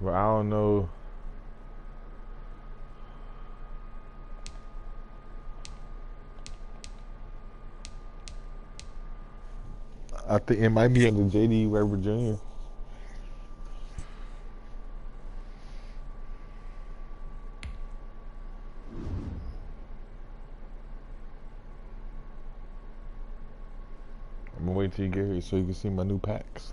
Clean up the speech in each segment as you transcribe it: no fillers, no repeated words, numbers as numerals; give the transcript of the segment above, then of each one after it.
But I don't know. I think it might be under JD Weber Jr. I'm gonna wait till you get here so you can see my new packs.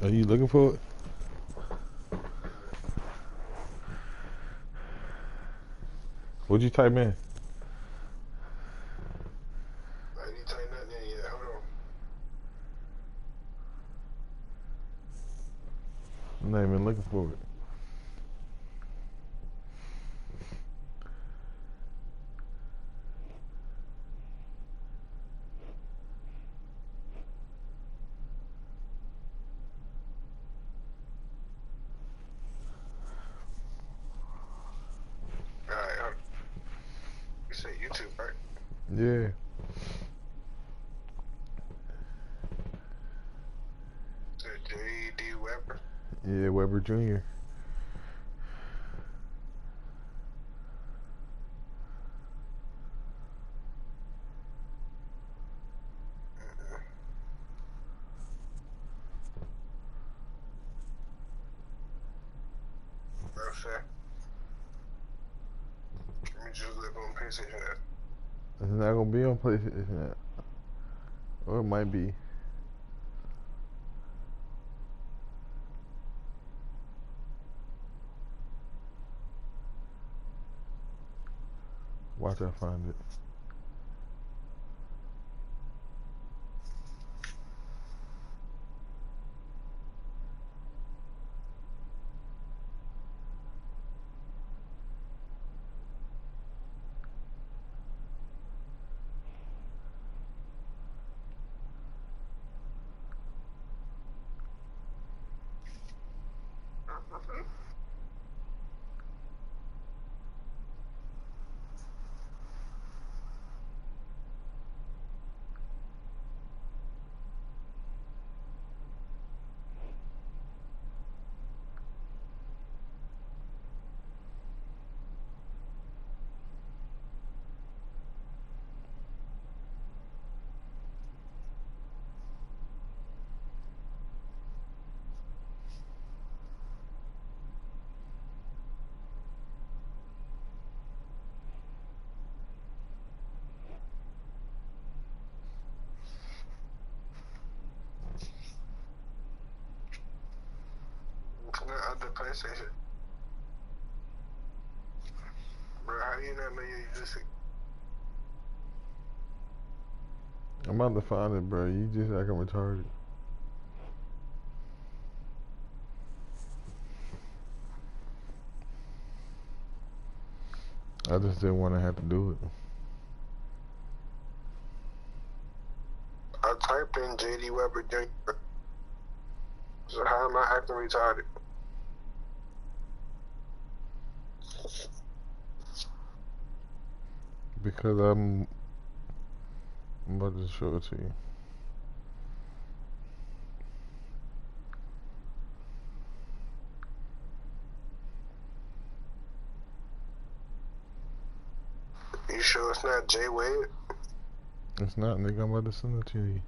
Are you looking for it? What'd you type in? I ain't type nothing in yet. Hold I'm not even looking for it. on. All right. You say YouTube, right? Yeah. So J.D. Weber. Yeah, Weber Jr. Okay. Let me just look on PlayStation. It's not gonna be on PlayStation. Or it might be. Watch I find it. It's not other PlayStation. Bro, how do you not know you just I'm about to find it, bro. You just acting retarded. I just didn't want to have to do it. I typed in J.D. Weber Jr. So how am I acting retarded? Because I'm about to show it to you. You sure it's not Jay Wade? It's not, nigga. I'm about to send it to you.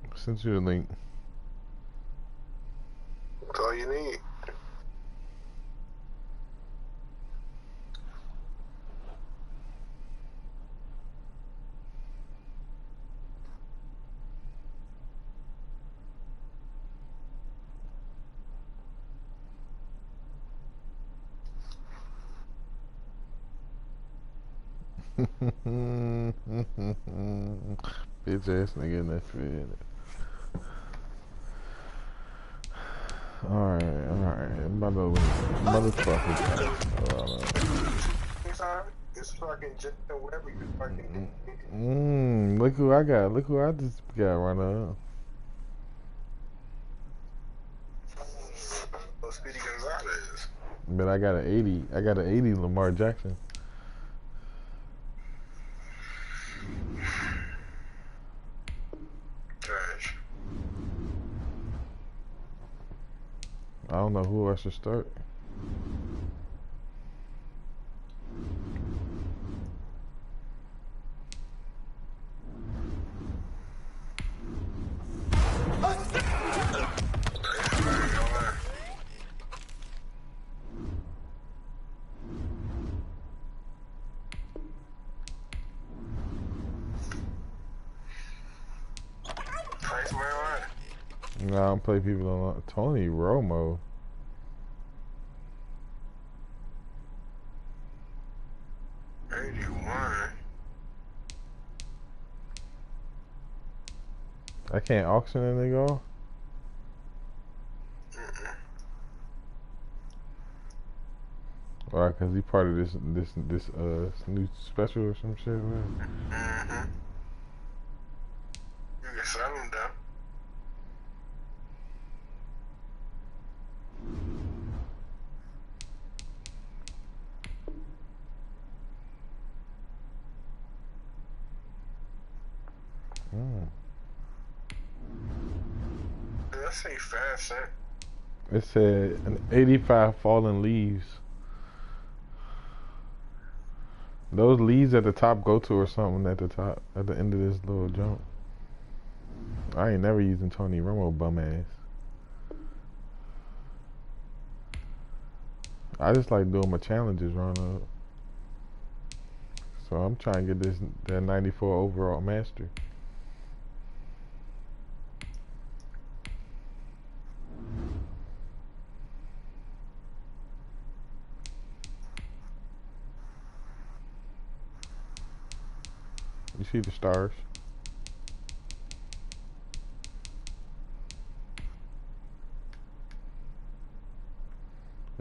I sent you the link. That's all you need. Bitch ass nigga in that shit. Alright. I'm about to motherfucker. It's fucking Justin Weber. You fucking. Look who I got. Look who I just got right now. Speedy Gonzalez. But I got an 80. I got an 80 Lamar Jackson. Trash. I don't know who I should start. No, I don't play people on Tony Romo. I can't auction that nigga off. Why? Cause he part of this new special or some shit, man. You can sell him though. Let's say fast, son. It said an 85 fallen leaves. Those leaves at the top go to or something at the top, at the end of this little jump. I ain't never using Tony Romo bum ass. I just like doing my challenges run up. So I'm trying to get that 94 overall master. You see the stars?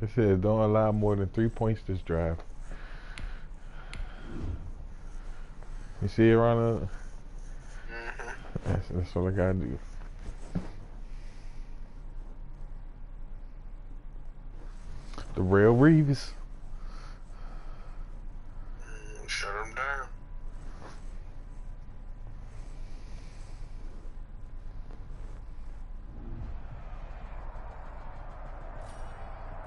It says don't allow more than 3 points this drive. You see it, Ronald? That's what I gotta do. The real Reeves. Shut him down.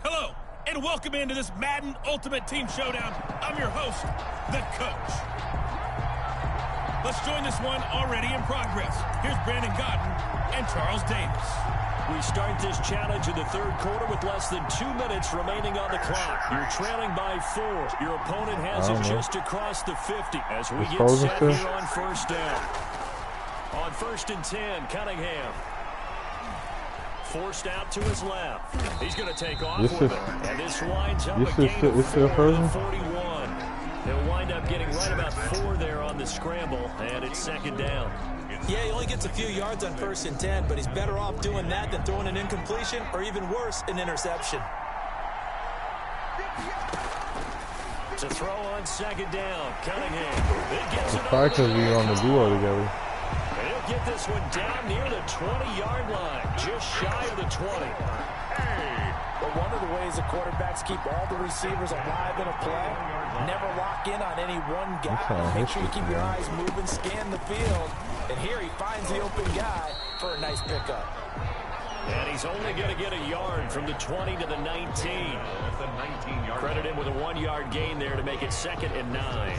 Hello, and welcome into this Madden Ultimate Team Showdown. I'm your host, The Coach. Let's join this one already in progress. Here's Brandon Godden and Charles Davis. We start this challenge in the third quarter with less than 2 minutes remaining on the clock. You're trailing by 4. Your opponent has it just across the 50 as we get set here on first down. On 1st and 10, Cunningham. Forced out to his left. He's going to take off with it. And this winds up a gain of 41. They'll wind up getting right about 4 there on the scramble, and it's 2nd down. Yeah, he only gets a few yards on 1st and 10, but he's better off doing that than throwing an incompletion or even worse, an interception. To throw on 2nd down, Cunningham. It gets it probably because we on the duo together. And he'll get this one down near the 20-yard line, just shy of the 20. But one of the ways the quarterbacks keep all the receivers alive in a play, never lock in on any one guy. Make sure you keep your eyes moving, scan the field, and here he finds the open guy for a nice pickup. And he's only going to get a yard from the 20 to the 19. Credit him with a 1-yard gain there to make it 2nd and 9.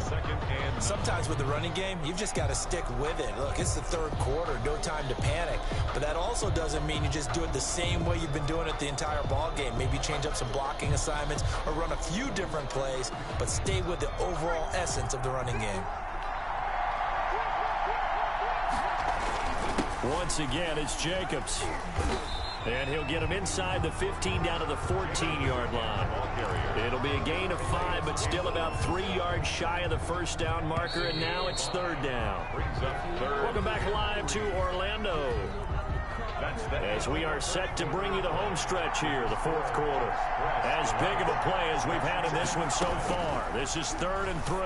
Sometimes with the running game, you've just got to stick with it. Look, it's the third quarter, no time to panic. But that also doesn't mean you just do it the same way you've been doing it the entire ball game. Maybe change up some blocking assignments or run a few different plays, but stay with the overall essence of the running game. Once again, it's Jacobs. And he'll get him inside the 15 down to the 14-yard line. It'll be a gain of 5, but still about 3 yards shy of the first down marker, and now it's third down. Welcome back live to Orlando, as we are set to bring you the home stretch here, the fourth quarter. As big of a play as we've had in this one so far. This is 3rd and 3.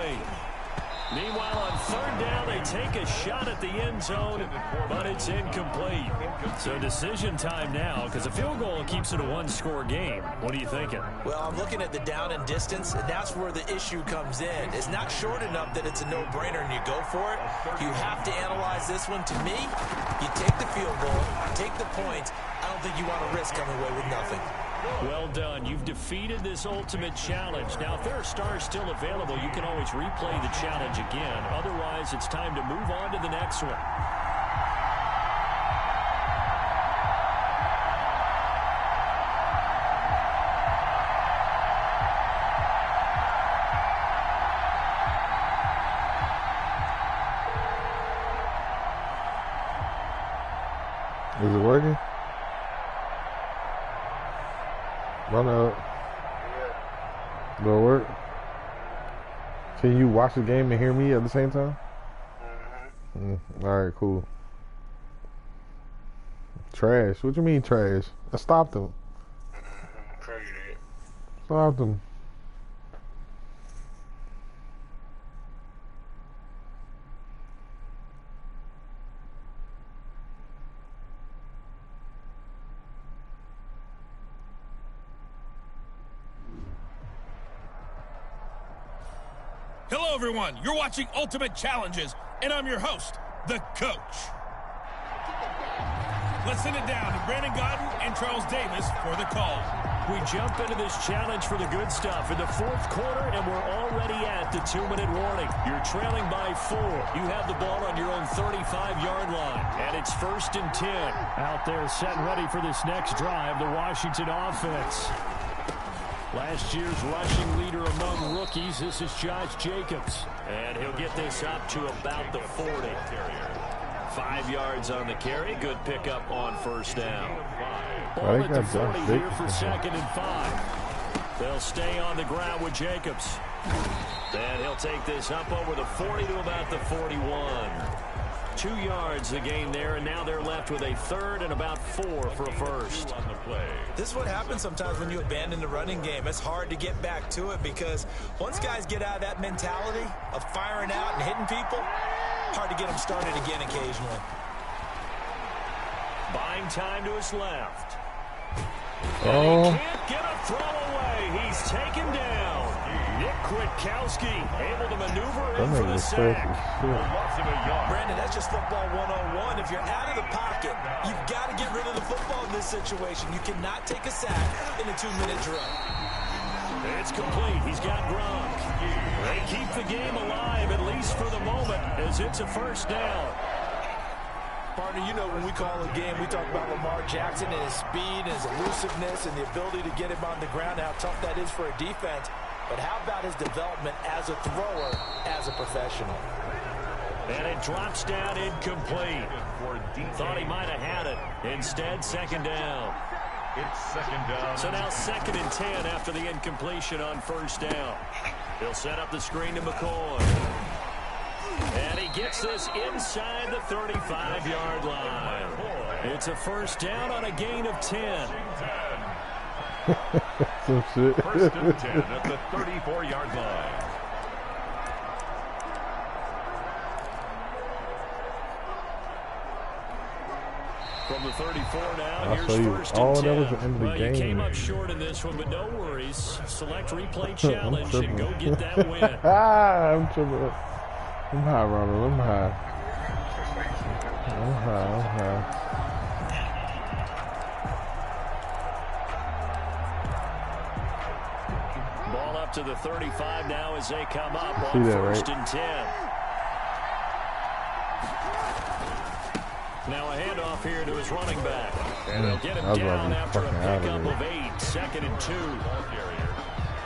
Meanwhile, on third down, they take a shot at the end zone, but it's incomplete. So decision time now, because a field goal keeps it a one-score game. What are you thinking? Well, I'm looking at the down and distance, and that's where the issue comes in. It's not short enough that it's a no-brainer and you go for it. You have to analyze this one. To me, you take the field goal, take the points. I don't think you want to risk coming away with nothing. Well done. You've defeated this ultimate challenge. Now, if there are stars still available, you can always replay the challenge again. Otherwise, it's time to move on to the next one. Is it working? Run up. Will it work? Can you watch the game and hear me at the same time? Alright, cool. Trash. What you mean trash? I stopped him. Stopped him. Hello, everyone. You're watching Ultimate Challenges, and I'm your host, The Coach. Let's send it down to Brandon Gaudin and Charles Davis for the call. We jump into this challenge for the good stuff in the fourth quarter, and we're already at the 2-minute warning. You're trailing by 4. You have the ball on your own 35-yard line, and it's 1st and 10. Out there set and ready for this next drive, the Washington offense. Last year's rushing leader among rookies, this is Josh Jacobs. And he'll get this up to about the 40. 5 yards on the carry. Good pickup on first down. Ball at the 40 here for 2nd and 5. They'll stay on the ground with Jacobs. And he'll take this up over the 40 to about the 41. 2 yards the gain there, and now they're left with a 3rd and about 4 for a first. This is what happens sometimes when you abandon the running game. It's hard to get back to it because once guys get out of that mentality of firing out and hitting people, hard to get them started again occasionally. Buying time to his left. Oh. And he can't get a throw away. He's taken down. Nick Kwiatkowski able to maneuver in for the sack. Brandon, that's just football 101. If you're out of the pocket, you've got to get rid of the football in this situation. You cannot take a sack in a 2-minute drill. It's complete. He's got Gronk. They keep the game alive, at least for the moment, as it's a first down. Partner, you know when we call a game, we talk about Lamar Jackson and his speed and his elusiveness and the ability to get him on the ground and how tough that is for a defense. But how about his development as a thrower, as a professional? And it drops down incomplete. Thought he might have had it. Instead, 2nd down. It's 2nd down. So now 2nd and 10 after the incompletion on first down. He'll set up the screen to McCoy. And he gets this inside the 35-yard line. It's a first down on a gain of 10. Some shit. 1st and 10 at the 34-yard line. From the 34 now, I'll here's show you. 1st Oh, and 10. that was the end of the Well, game. you came up short in this one, but no worries. Select replay challenge and go get that win. I'm tripping. I'm high, Ronald. I'm high. I'm high. Ball up to the 35 now as they come up on See that, 1st right? and 10. Now a handoff here to his running back. And they'll get him down after a pickup of 8. 2nd and 2.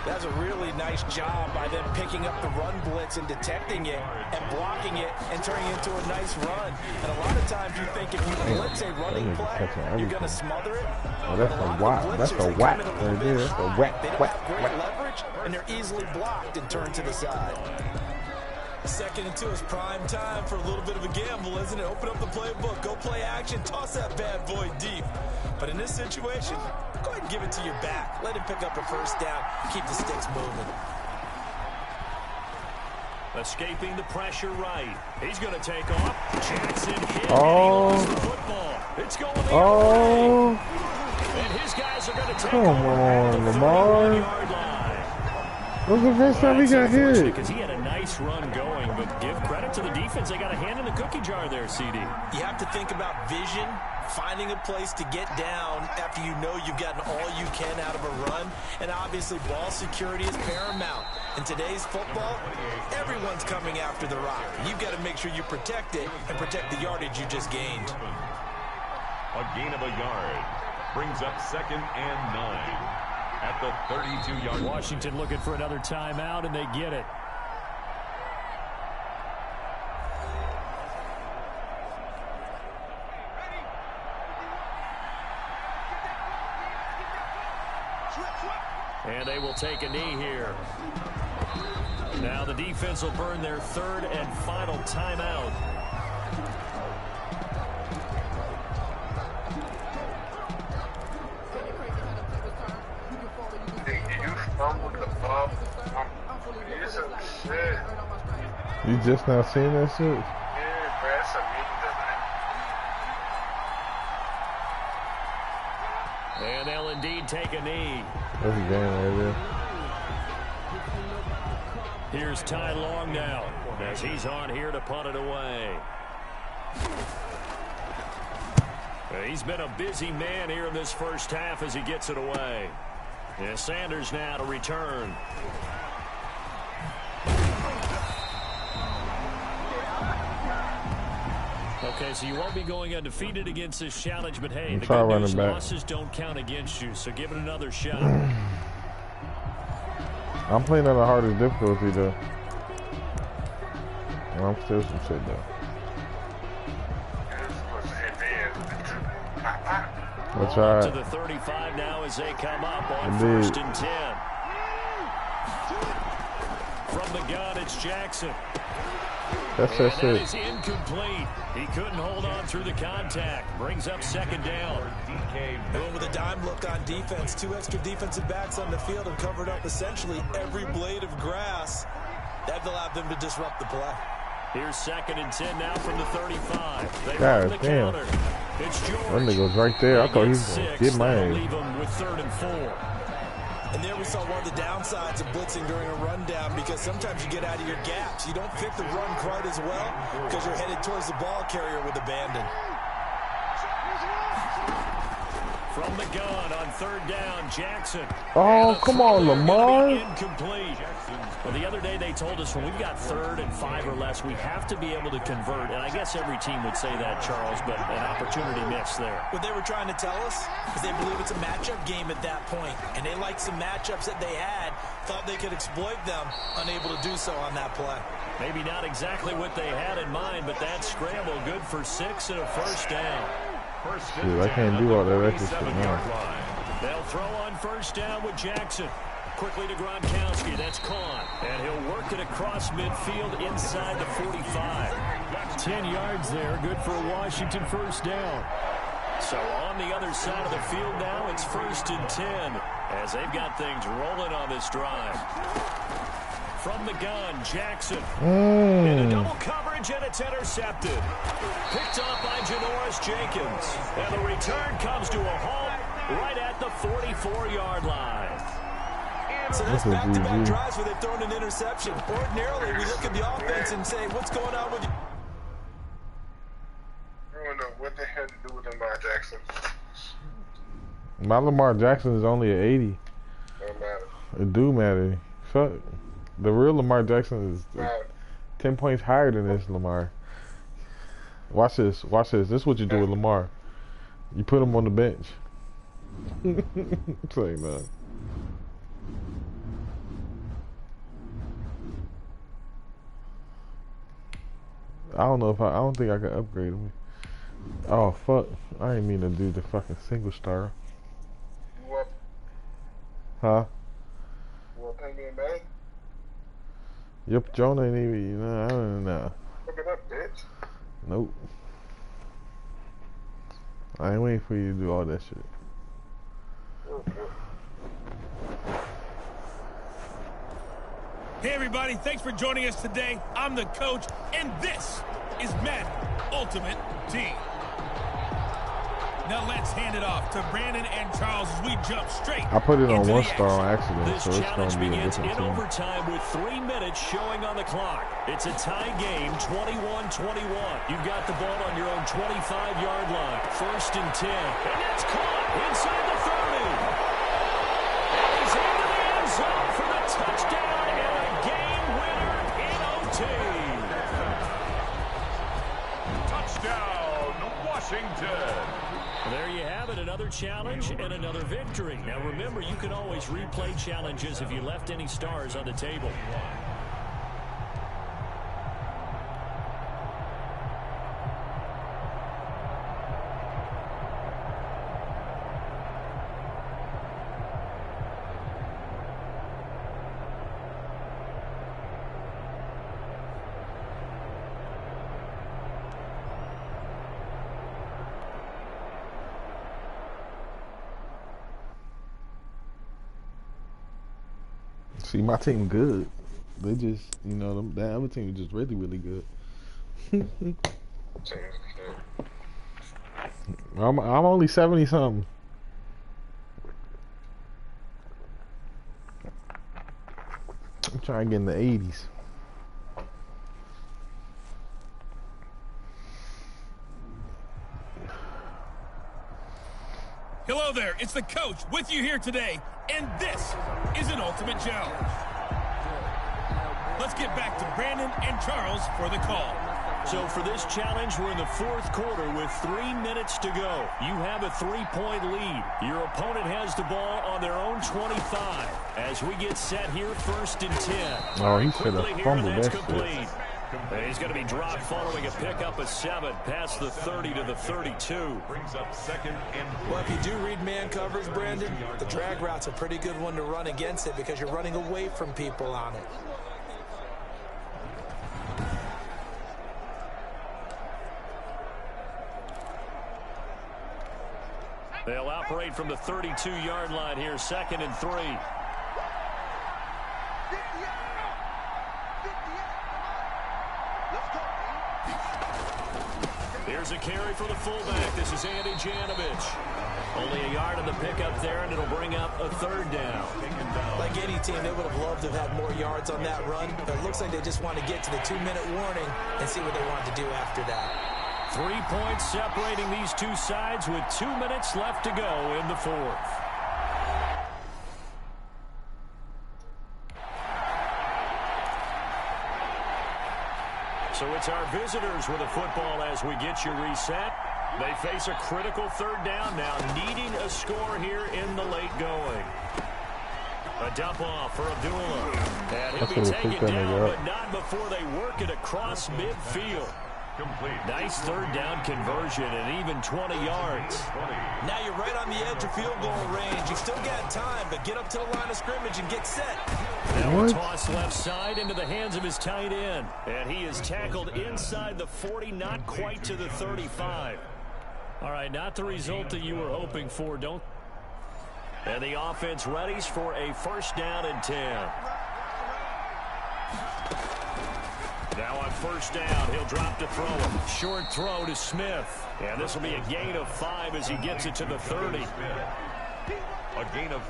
That's a really nice job by them picking up the run blitz and detecting it and blocking it and turning it into a nice run. And a lot of times you think if you blitz a running play, you're going to smother it. Oh, that's a whack. That's a whack right there. That's a whack. They don't have great leverage, and they're easily blocked and turned to the side. 2nd and 2 is prime time for a little bit of a gamble, isn't it? Open up the playbook, go play action, toss that bad boy deep. But in this situation, go ahead and give it to your back. Let him pick up a first down, keep the sticks moving. Escaping the pressure right. He's going to take off. Jackson hit. Oh. And he lost the football. It's going the other way. And his guys are going to take over the 31-yard line. What's the first time he got hit? Because he had a nice run going, but give credit to the defense. They got a hand in the cookie jar there, CD. You have to think about vision, finding a place to get down after you know you've gotten all you can out of a run, and obviously ball security is paramount. In today's football, everyone's coming after the rock. You've got to make sure you protect it and protect the yardage you just gained. A gain of a yard brings up 2nd and 9. At the 32-yard line. Washington looking for another timeout, and they get it. And they will take a knee here. Now the defense will burn their 3rd and final timeout. You just now seen that shit? Yeah, bro, that's a meeting And they'll indeed take a knee. That's a game right there. Here's Ty Long now, as he's on here to punt it away. He's been a busy man here in this first half as he gets it away. And Sanders now to return. Okay, so you won't be going undefeated against this challenge, but hey, the good news, losses don't count against you, so give it another shot. I'm playing at the hardest difficulty, though. And I'm still some shit, though. I'll try to the 35 now as they come up on 1st and 10. From the gun, it's Jackson. That's that is incomplete. He couldn't hold on through the contact. Brings up 2nd down. Going with a dime look on defense. 2 extra defensive backs on the field and covered up essentially every blade of grass. That allowed them to disrupt the play. Here's 2nd and 10 now from the 35. They God run the damn. counter. It's George. That nigga's right there. I thought he was going to get mine. Leave him with 3rd and 4. And there we saw one of the downsides of blitzing during a rundown, because sometimes you get out of your gaps. You don't fit the run quite as well because you're headed towards the ball carrier with abandon. From the gun on 3rd down, Jackson. Oh, come on, Lamar. Incomplete. Well, the other day they told us when we've got 3rd and 5 or less, we have to be able to convert. And I guess every team would say that, Charles, but an opportunity missed there. What they were trying to tell us is they believe it's a matchup game at that point, and they liked some matchups that they had, thought they could exploit them, unable to do so on that play. Maybe not exactly what they had in mind, but that scramble good for 6 and a 1st down. Dude, I can't do all that extra shit now. They'll throw on 1st down with Jackson. Quickly to Gronkowski. That's caught. And he'll work it across midfield inside the 45. 10 yards there. Good for a Washington 1st down. So on the other side of the field now, it's 1st and 10 as they've got things rolling on this drive. From the gun, Jackson. In a double coverage, and it's intercepted. Picked up by Janoris Jenkins. And the return comes to a halt right at the 44-yard line. So that's back-to-back drives where they've thrown an interception. Ordinarily, we look at the offense and say, what's going on with you? I don't know what they had to do with Lamar Jackson. My Lamar Jackson is only an 80. Don't matter. It do matter. Fuck. The real Lamar Jackson is 10 points higher than this Lamar. Watch this. Watch this. This is what you do with Lamar. You put him on the bench. Say no. I don't know if I don't think I can upgrade him. Oh fuck! I didn't mean to do the fucking single star. What? Huh? You want to pay me back? Yep, Jonah ain't even. I don't know. Look it up, bitch. Nope. I ain't waiting for you to do all that shit. Hey everybody, thanks for joining us today. I'm the coach, and this is Madden Ultimate Team. Now let's hand it off to Brandon and Charles as we jump straight. I put it on into one the star on action. accident, This so it's challenge gonna be a begins different in team. overtime with 3 minutes showing on the clock. It's a tie game, 21-21. You've got the ball on your own 25-yard line. 1st and 10. And it's caught inside the 30. And he's into the end zone for the touchdown and a game winner in OT. Touchdown, Washington. There you have it, another challenge and another victory. Now remember, you can always replay challenges if you left any stars on the table. See, my team good. They just, you know, that other team is just really, really good. I'm only 70 something. I'm trying to get in the 80s. Hello there, it's the coach with you here today, and this is an Ultimate Challenge. Let's get back to Brandon and Charles for the call. So for this challenge, we're in the 4th quarter with 3 minutes to go. You have a 3-point lead. Your opponent has the ball on their own 25. As we get set here, 1st and 10. Oh, he should Quickly have here, fumbled that's that complete. shit. And he's going to be dropped following a pickup of 7 past the 30 to the 32. Brings up 2nd and 3. Well, if you do read man coverage, Brandon, the drag route's a pretty good one to run against it because you're running away from people on it. They'll operate from the 32-yard line here, 2nd and 3. Here's a carry for the fullback. This is Andy Janovich. Only a yard on the pickup there, and it'll bring up a 3rd down. Like any team, they would have loved to have had more yards on that run, but it looks like they just want to get to the 2-minute warning and see what they want to do after that. 3 points separating these two sides with 2 minutes left to go in the 4th. So it's our visitors with a football as we get you reset. They face a critical 3rd down now, needing a score here in the late going. A dump off for Abdullah. And he'll be taken down, but not before they work it across midfield. Complete. Nice 3rd down conversion and even 20 yards. Now you're right on the edge of field goal range. You've still got time, but get up to the line of scrimmage and get set. Now a toss left side into the hands of his tight end. And he is tackled inside the 40, not quite to the 35. All right, not the result that you were hoping for, don't. And the offense readies for a 1st down and 10. Now on 1st down, he'll drop to throw him. Short throw to Smith. And this will be a gain of 5 as he gets it to the 30. A gain of...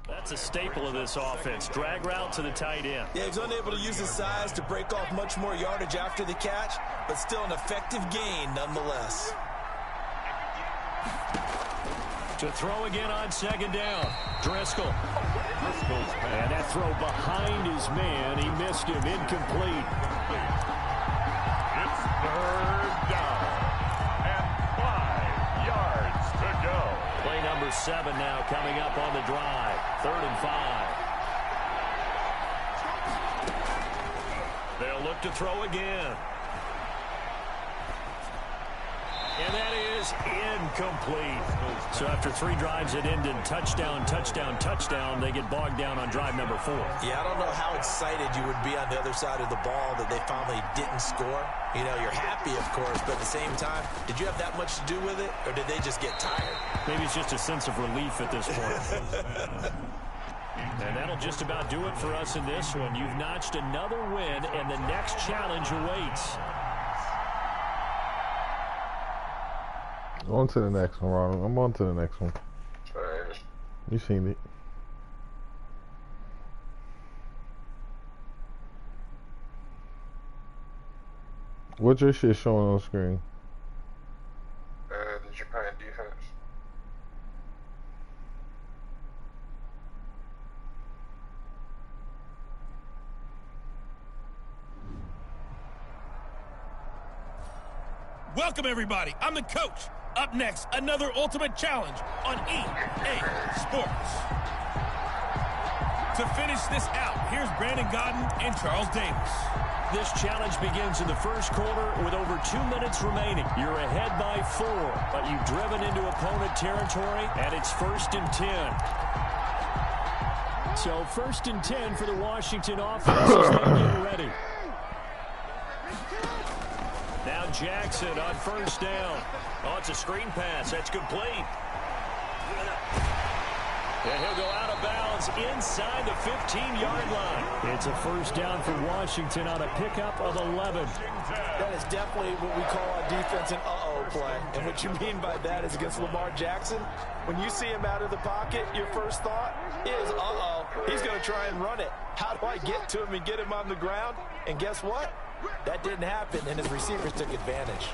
That's a staple of this offense. Drag route to the tight end. Yeah, he's unable to use his size to break off much more yardage after the catch, but still an effective gain nonetheless. To throw again on 2nd down. Driscoll. And that throw behind his man. He missed him. Incomplete. It's 3rd down. And 5 yards to go. Play number 7 now coming up on the drive. 3rd and 5. They'll look to throw again. And that is incomplete. So after 3 drives that ended touchdown, touchdown, touchdown, they get bogged down on drive number 4. Yeah, I don't know how excited you would be on the other side of the ball that they finally didn't score. You know, you're happy, of course, but at the same time, did you have that much to do with it, or did they just get tired? Maybe it's just a sense of relief at this point. And that'll just about do it for us in this one. You've notched another win, and the next challenge awaits. On to the next one, Ronald. I'm on to the next one. You seen it. What's your shit showing on the screen? The Japan defense. Welcome, everybody. I'm the coach. Up next, another ultimate challenge on EA Sports. To finish this out, here's Brandon Gaudin and Charles Davis. This challenge begins in the first quarter with over 2 minutes remaining. You're ahead by 4, but you've driven into opponent territory, and it's 1st and 10. So 1st and 10 for the Washington offense as they get ready. Now Jackson on 1st down. Oh, it's a screen pass. That's complete. And he'll go out of bounds inside the 15-yard line. It's a 1st down for Washington on a pickup of 11. That is definitely what we call a defense an uh-oh play. And what you mean by that is against Lamar Jackson, when you see him out of the pocket, your first thought is, uh-oh, he's going to try and run it. How do I get to him and get him on the ground? And guess what? That didn't happen, and his receivers took advantage.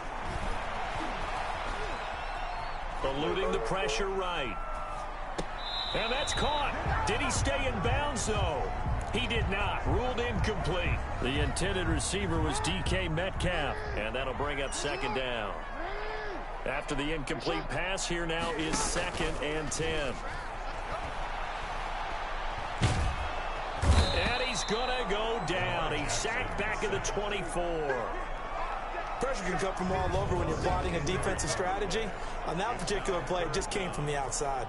Eluding the pressure right. And that's caught. Did he stay in bounds, though? He did not. Ruled incomplete. The intended receiver was DK Metcalf, and that'll bring up 2nd down. After the incomplete pass, here now is 2nd and 10. And he's going to go down. He's sacked back at the 24. Pressure can come from all over when you're plotting a defensive strategy. On that particular play, it just came from the outside.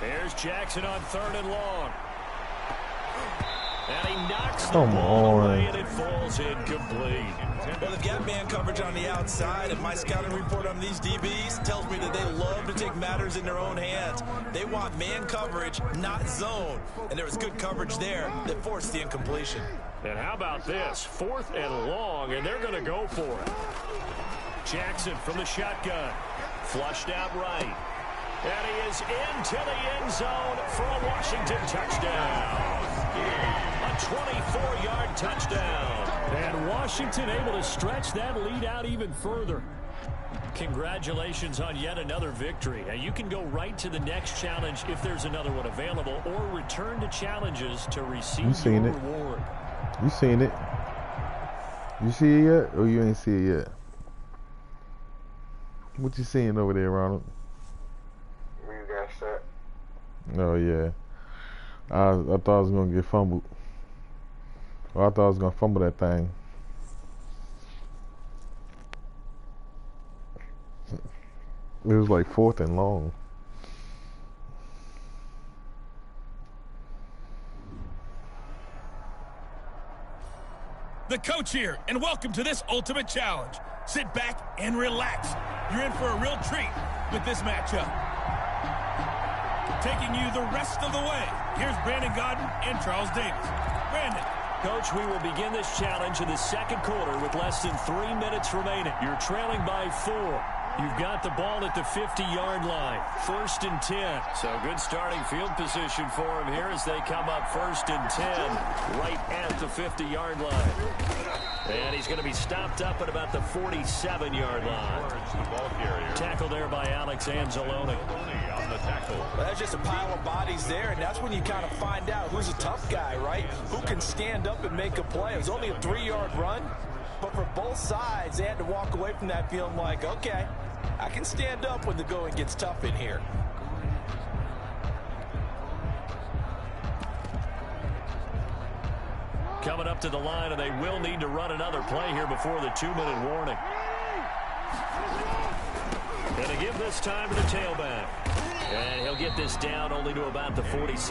There's Jackson on 3rd and long. And he knocks the ball away, and it falls incomplete. Well, they've got man coverage on the outside, and my scouting report on these DBs tells me that they love to take matters in their own hands. They want man coverage, not zone. And there was good coverage there that forced the incompletion. And how about this? 4th and long, and they're going to go for it. Jackson from the shotgun. Flushed out right. And he is into the end zone for a Washington touchdown. A 24-yard touchdown. And Washington able to stretch that lead out even further. Congratulations on yet another victory. Now you can go right to the next challenge if there's another one available, or return to challenges to receive your reward. You seen it. You see it yet, or you ain't see it yet? What you seeing over there, Ronald? Oh yeah, I thought I was gonna get fumbled. Well, I thought I was gonna fumble that thing. It was like 4th and long. The coach here, and welcome to this ultimate challenge. Sit back and relax. You're in for a real treat with this matchup. Taking you the rest of the way, here's Brandon Gaudin and Charles Davis. Brandon. Coach, we will begin this challenge in the 2nd quarter with less than 3 minutes remaining. You're trailing by 4. You've got the ball at the 50-yard line. 1st and 10. So good starting field position for him here as they come up 1st and 10 right at the 50-yard line. And he's going to be stopped up at about the 47-yard line. Tackle there by Alex Anzalone. Well, that's just a pile of bodies there, and that's when you kind of find out who's a tough guy, right? Who can stand up and make a play. It was only a 3-yard run, but for both sides, they had to walk away from that feeling like, okay, I can stand up when the going gets tough in here. coming up to the line, and they will need to run another play here before the 2-minute warning. Going to give this time to the tailback. And he'll get this down only to about the 46.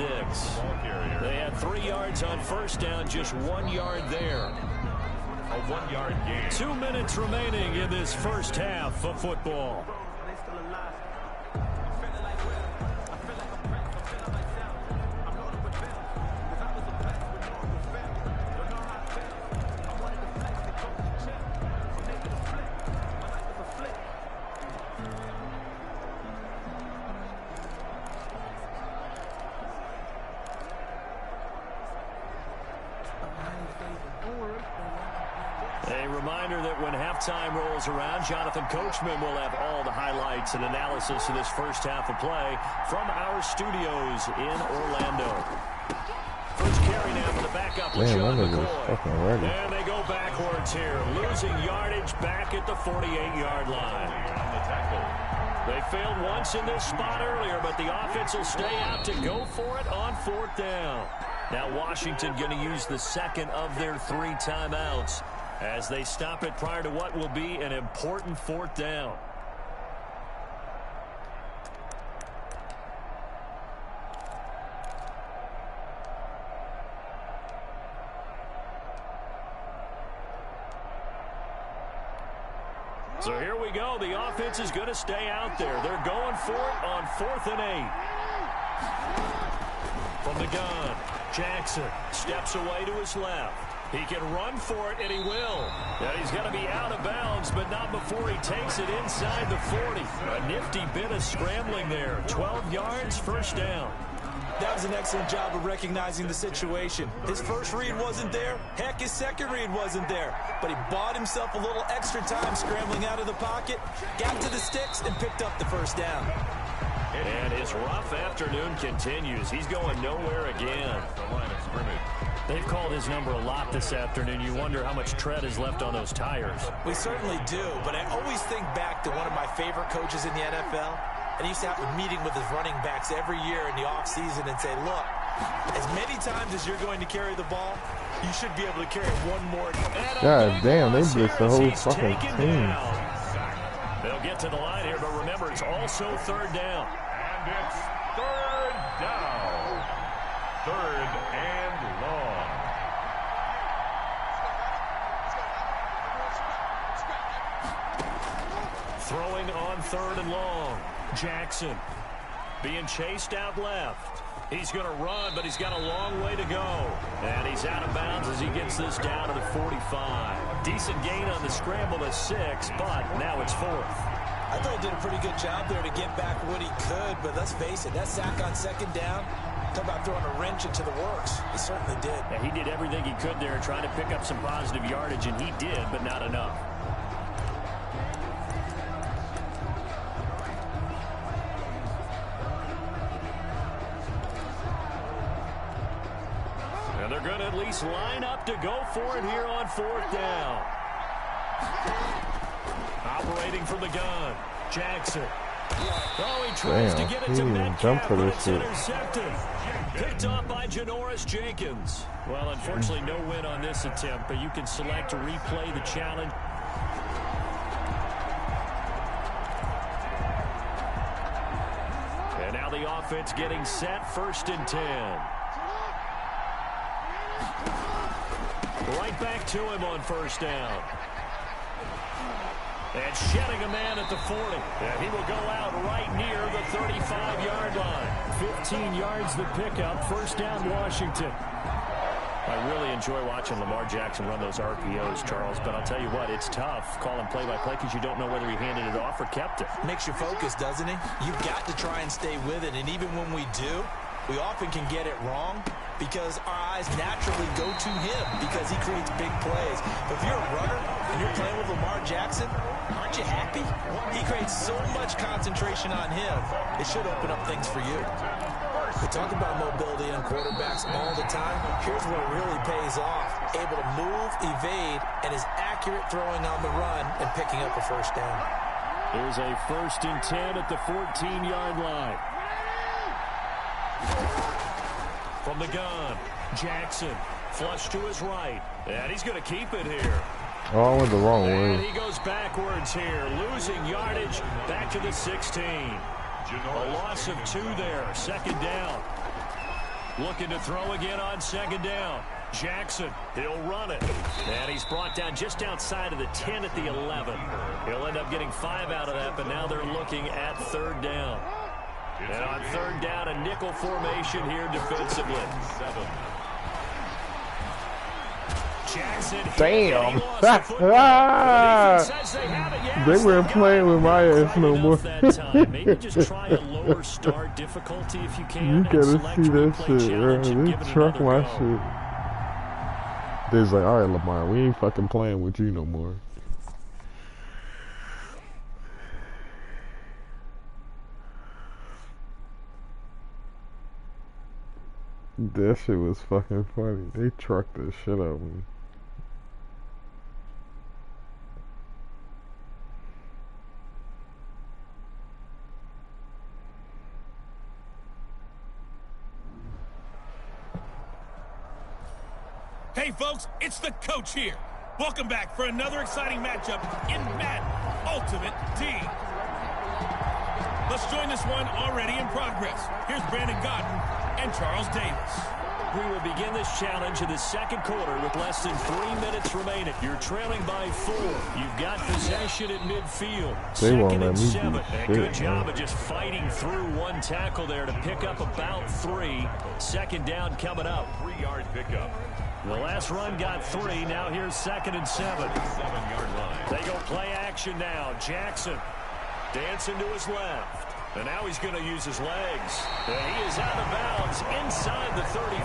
They had 3 yards on first down, just 1 yard there. A 1-yard gain. 2 minutes remaining in this first half of football. A reminder that when halftime rolls around, Jonathan Coachman will have all the highlights and analysis of this first half of play from our studios in Orlando. First carry now for the backup with Sean McCoy. And they go backwards here, losing yardage back at the 48-yard line. They failed once in this spot earlier, but the offense will stay out to go for it on 4th down. Now Washington going to use the second of their 3 timeouts as they stop it prior to what will be an important 4th down. So here we go. The offense is going to stay out there. They're going for it on 4th and 8. From the gun, Jackson steps away to his left. He can run for it, and he will. Now he's going to be out of bounds, but not before he takes it inside the 40. A nifty bit of scrambling there. 12 yards, first down. That was an excellent job of recognizing the situation. His first read wasn't there. Heck, his second read wasn't there. But he bought himself a little extra time scrambling out of the pocket, got to the sticks, and picked up the first down. And his rough afternoon continues. He's going nowhere again. The line of scrimmage. They've called his number a lot this afternoon. You wonder how much tread is left on those tires. We certainly do, but I always think back to one of my favorite coaches in the NFL. And he used to have a meeting with his running backs every year in the offseason and say, look, as many times as you're going to carry the ball, you should be able to carry it one more. God damn, they blitzed the whole fucking team. They'll get to the line here, but remember, it's also 3rd down. And it's 3rd down. 3rd and long. Throwing on 3rd and long. Jackson being chased out left. He's going to run, but he's got a long way to go. And he's out of bounds as he gets this down to the 45. Decent gain on the scramble to 6, but now it's 4th. I thought he did a pretty good job there to get back what he could, but let's face it, that sack on 2nd down, talk about throwing a wrench into the works. He certainly did. Yeah, he did everything he could there, trying to pick up some positive yardage, and he did, but not enough. And they're going to at least line up to go for it here on 4th down. Operating from the gun, Jackson. Oh, he tries to get it to Metcalf, but it's intercepted. Picked off by Janoris Jenkins. Well, unfortunately, no win on this attempt, but you can select to replay the challenge. And now the offense getting set, 1st and 10. Right back to him on 1st down. And shedding a man at the 40. And he will go out right near the 35-yard line. 15 yards the pickup. 1st down, Washington. I really enjoy watching Lamar Jackson run those RPOs, Charles, but I'll tell you what, it's tough calling play-by-play because you don't know whether he handed it off or kept it. Makes you focus, doesn't he? You've got to try and stay with it, and even when we do, we often can get it wrong because our eyes naturally go to him because he creates big plays. But if you're a runner and you're playing with Lamar Jackson, aren't you happy? He creates so much concentration on him, it should open up things for you. We talk about mobility on quarterbacks all the time. Here's where it really pays off. Able to move, evade, and is accurate throwing on the run and picking up a 1st down. There's a 1st and 10 at the 14-yard line. From the gun, Jackson Flush to his right. And he's going to keep it here. Oh, I went the wrong way. And he goes backwards here, losing yardage back to the 16. A loss of 2 there, second down. Looking to throw again on second down. Jackson, he'll run it. And he's brought down just outside of the 10 at the 11. He'll end up getting 5 out of that, but now they're looking at third down. And on third down, a nickel formation here defensively. Jackson. Damn. They weren't playing with my ass no more. Maybe just try a lower start difficulty if you can. You gotta see that shit, bro. They truck my shit. They's like, all right, Lamar, we ain't fucking playing with you no more. That shit was fucking funny. They trucked the shit out of me. Hey folks, it's the coach here. Welcome back for another exciting matchup in Madden Ultimate Team. Let's join this one already in progress. Here's Brandon Gaudin and Charles Davis. We will begin this challenge in the second quarter with less than 3 minutes remaining. You're trailing by 4. You've got possession at midfield. They won't Second let and me 7. do And shit, good job man. of just fighting through one tackle there to pick up about 3. Second down coming up. 3-yard pickup. The last run got 3. Now here's second and 7. 7-yard line. They go play action now. Jackson dancing to his left. And now he's going to use his legs. And he is out of bounds inside the 35.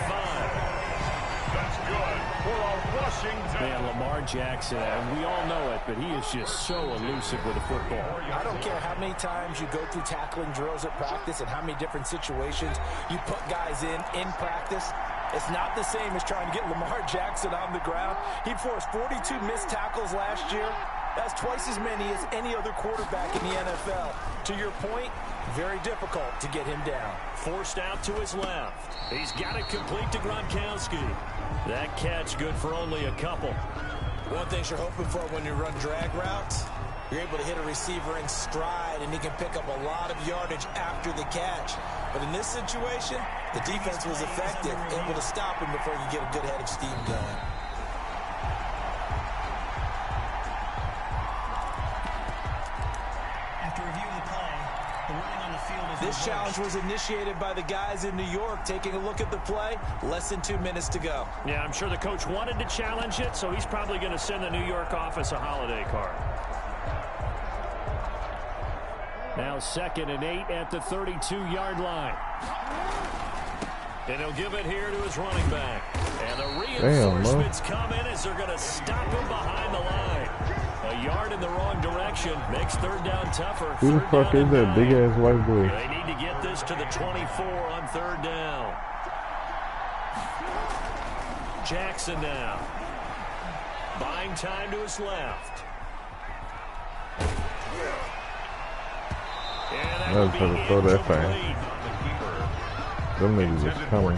That's good for a rushing down. Man, Lamar Jackson, and we all know it, but he is just so elusive with the football. I don't care how many times you go through tackling drills at practice and how many different situations you put guys in practice. It's not the same as trying to get Lamar Jackson on the ground. He forced 42 missed tackles last year. That's twice as many as any other quarterback in the NFL. To your point, very difficult to get him down. Forced out to his left. He's got it complete to Gronkowski. That catch good for only a couple. One thing you're hoping for when you run drag routes, you're able to hit a receiver in stride, and he can pick up a lot of yardage after the catch. But in this situation, the defense was effective, able to stop him before you get a good head of steam going. After reviewing the play, the ruling on the field is This challenge was initiated by the guys in New York. Taking a look at the play, less than 2 minutes to go. Yeah, I'm sure the coach wanted to challenge it, so he's probably going to send the New York office a holiday card. Now 2nd and 8 at the 32-yard line. And he'll give it here to his running back. And the reinforcements come in as they're going to stop him behind the line. A yard in the wrong direction makes third down tougher. Who the fuck is that big ass white boy? They need to get this to the 24 on third down. Jackson now. Buying time to his left. I was trying to throw that thing. Them niggas was coming.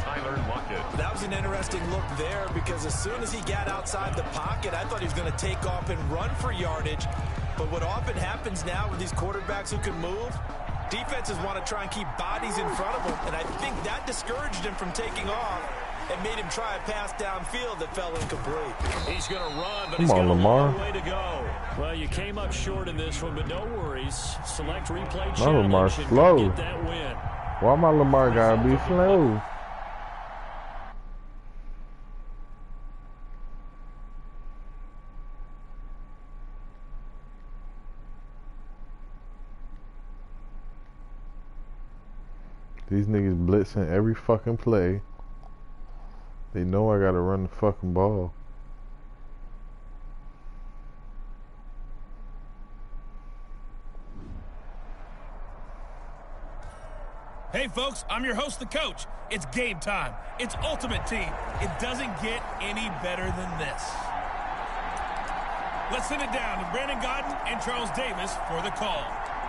That was an interesting look there because as soon as he got outside the pocket, I thought he was going to take off and run for yardage. But what often happens now with these quarterbacks who can move, defenses want to try and keep bodies in front of them. And I think that discouraged him from taking off and made him try a pass downfield that fell incomplete. He's going to run, but Come he's on, got a Lamar. long way to go. Well, you came up short in this one, but no worries. Select replay My challenge Lamar's and slow. get that win. Why my Lamar gotta be slow? These niggas blitzing every fucking play. They know I gotta run the fucking ball. Hey folks, I'm your host, the coach. It's game time. It's Ultimate Team. It doesn't get any better than this. Let's send it down to Brandon Gaudin and Charles Davis for the call.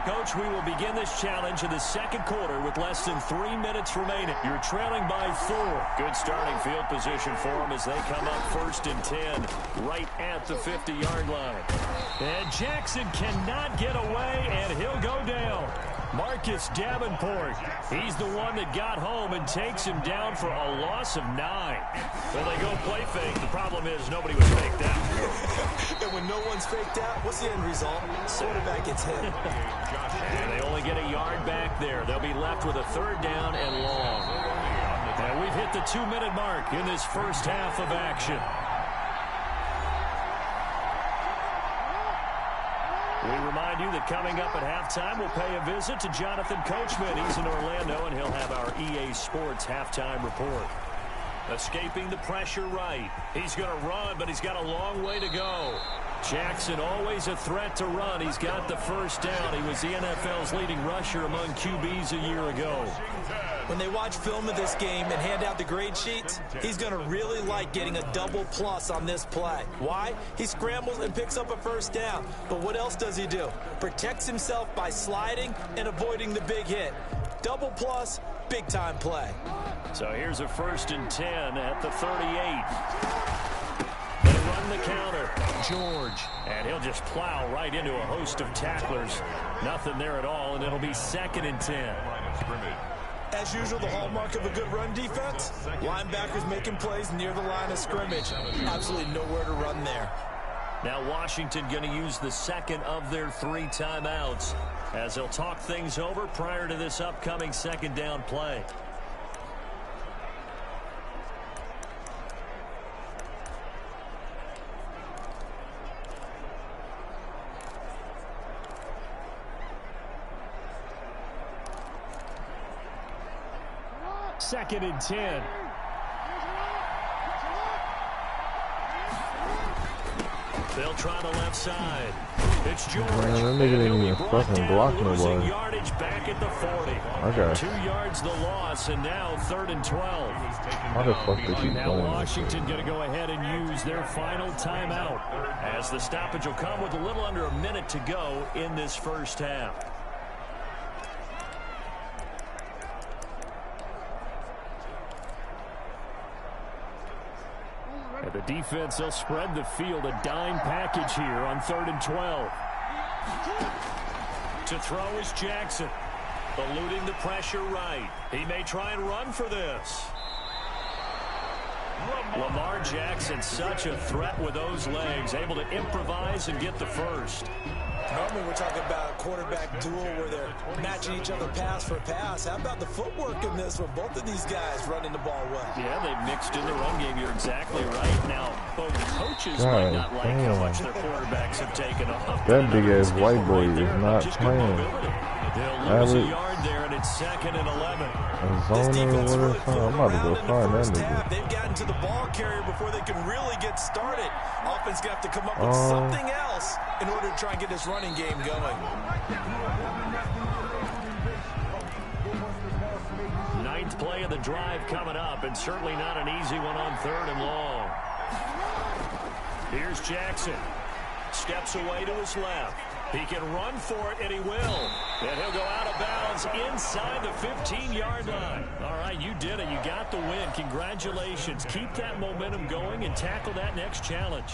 Coach, we will begin this challenge in the second quarter with less than 3 minutes remaining. You're trailing by 4. Good starting field position for them as they come up 1st and 10, right at the 50-yard line. And Jackson cannot get away, and he'll go down. Marcus Davenport, he's the one that got home and takes him down for a loss of 9. Well, they go play fake. The problem is nobody was faked out. And when no one's faked out, what's the end result? Quarterback gets hit. And they only get a yard back there. They'll be left with a 3rd down and long. And we've hit the 2-minute mark in this first half of action. We remind you that coming up at halftime, we'll pay a visit to Jonathan Coachman. He's in Orlando, and he'll have our EA Sports halftime report. Escaping the pressure right. He's going to run, but he's got a long way to go. Jackson always a threat to run. He's got the 1st down. He was the NFL's leading rusher among QBs a year ago. When they watch film of this game and hand out the grade sheets, he's going to really like getting a double plus on this play. Why? He scrambles and picks up a 1st down. But what else does he do? Protects himself by sliding and avoiding the big hit. Double plus, big time play. So here's a 1st and 10 at the 38. They run the counter. George. And he'll just plow right into a host of tacklers. Nothing there at all, and it'll be 2nd and 10. As usual, the hallmark of a good run defense, linebackers making plays near the line of scrimmage. Absolutely nowhere to run there. Now Washington going to use the 2nd of their 3 timeouts as they'll talk things over prior to this upcoming 2nd down play. Second and 10. They'll try the left side. It's George. Man, that nigga didn't even fucking block nobody. Yardage back at the 40. Okay. 2 yards the loss, and now 3rd and 12. How the fuck did he Now go Washington going to go ahead and use their final timeout as the stoppage will come with a little under a minute to go in this first half. And the defense, they'll spread the field, a dime package here on 3rd and 12. To throw is Jackson, eluding the pressure right. He may try and run for this. Lamar Jackson, such a threat with those legs, able to improvise and get the 1st. Normally we're talking about a quarterback duel where they're matching each other pass for pass. How about the footwork in this with both of these guys running the ball well? Yeah, they've mixed in the run game. You're exactly right. Now, both coaches might not like how much their quarterbacks have taken off. That big-ass white boy is not playing. They'll lose a yard there, and it's 2nd and 11. This defense really I'm about to go find that nigga. They've gotten to the ball carrier before they can really get started. Offense going to have to come up with something else in order to try and get this running game going. 9th play of the drive coming up, and certainly not an easy one on 3rd and long. Here's Jackson. Steps away to his left. He can run for it, and he will. And he'll go out of bounds inside the 15-yard line. All right, you did it. You got the win. Congratulations. Keep that momentum going and tackle that next challenge.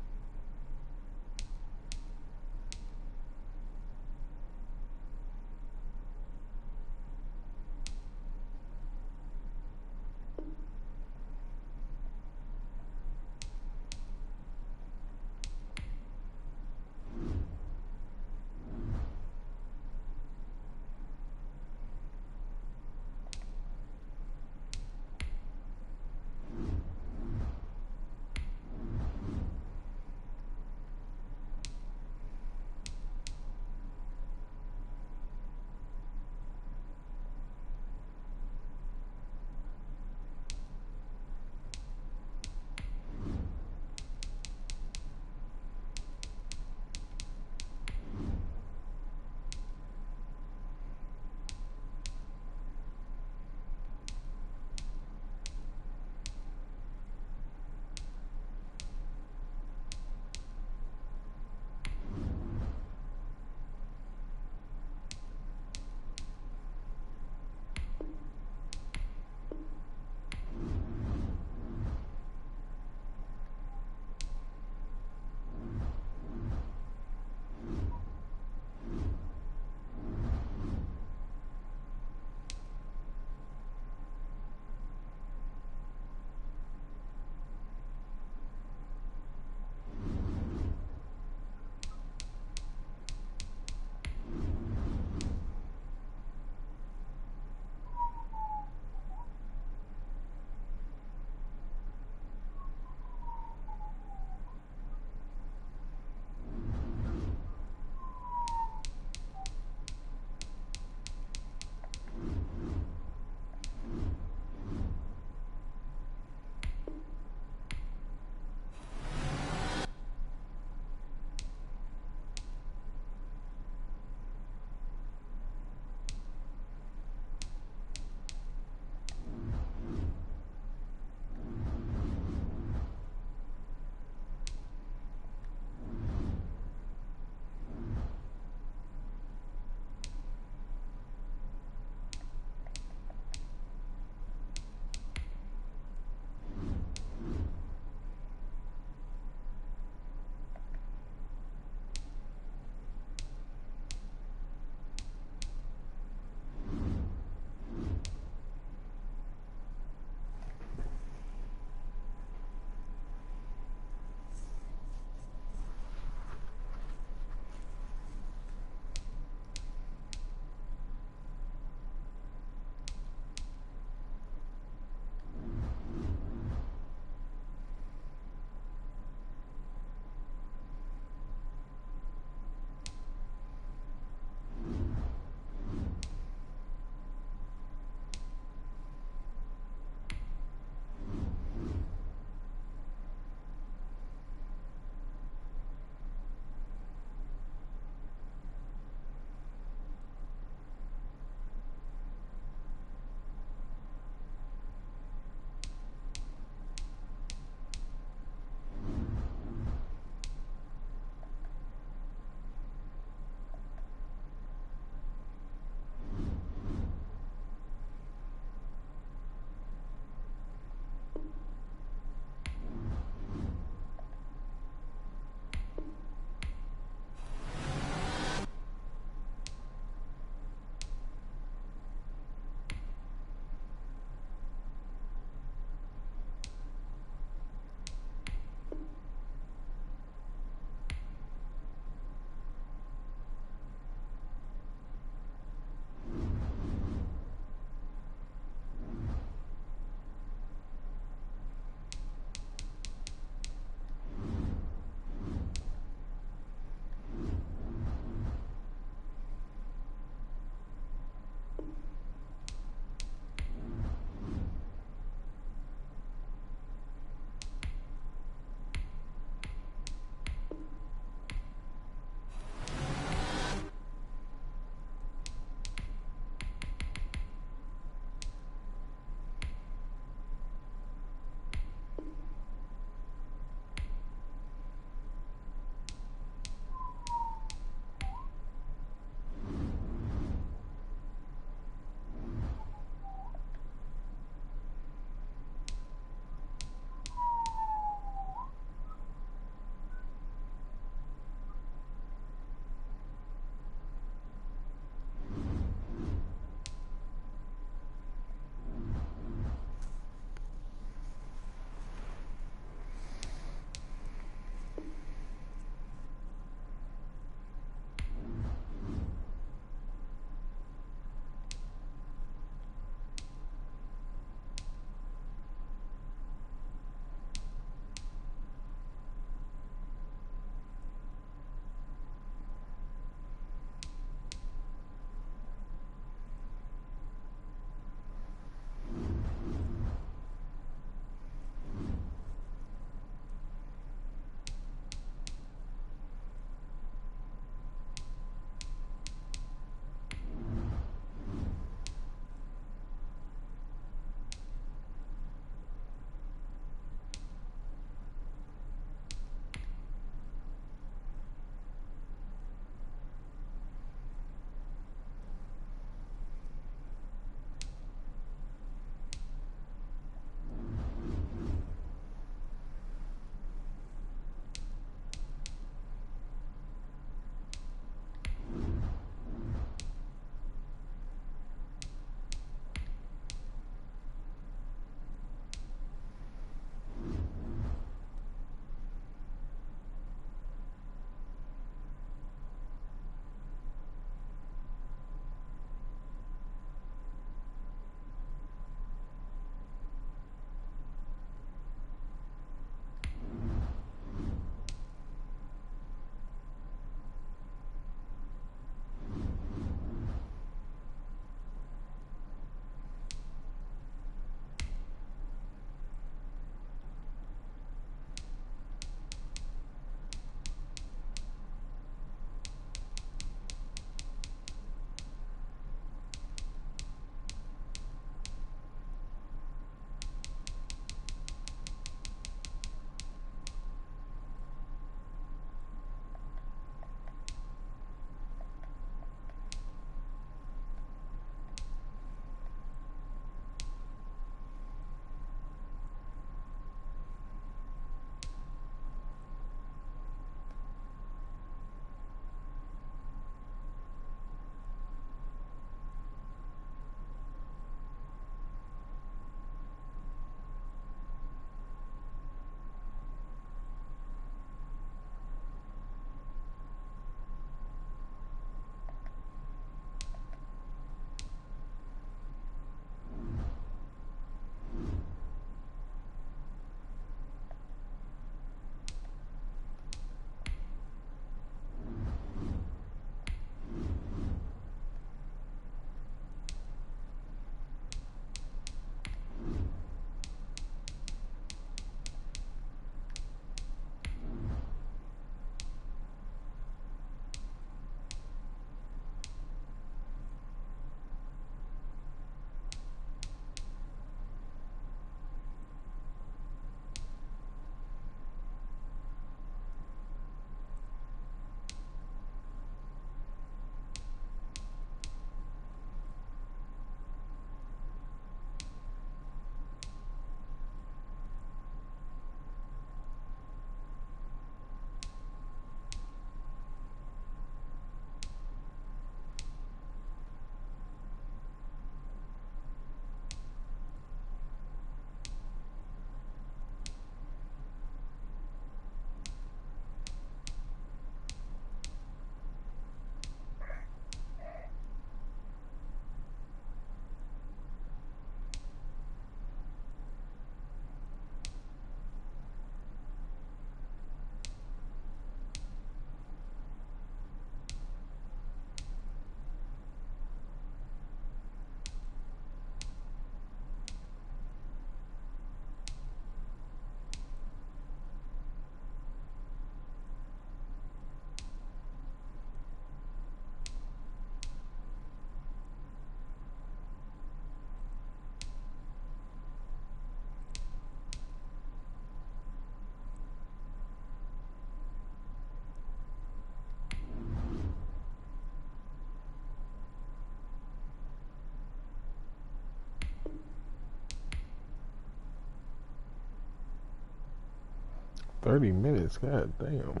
30 minutes, god damn.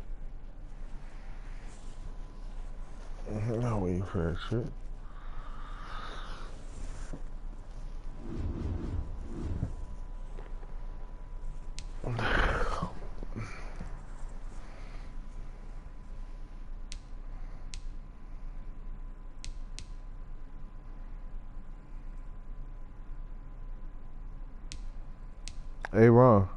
I'm not waiting for that shit. Hey, Ron.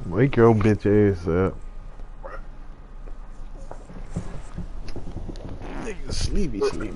Wake your bitch ass up. Nigga sleepy.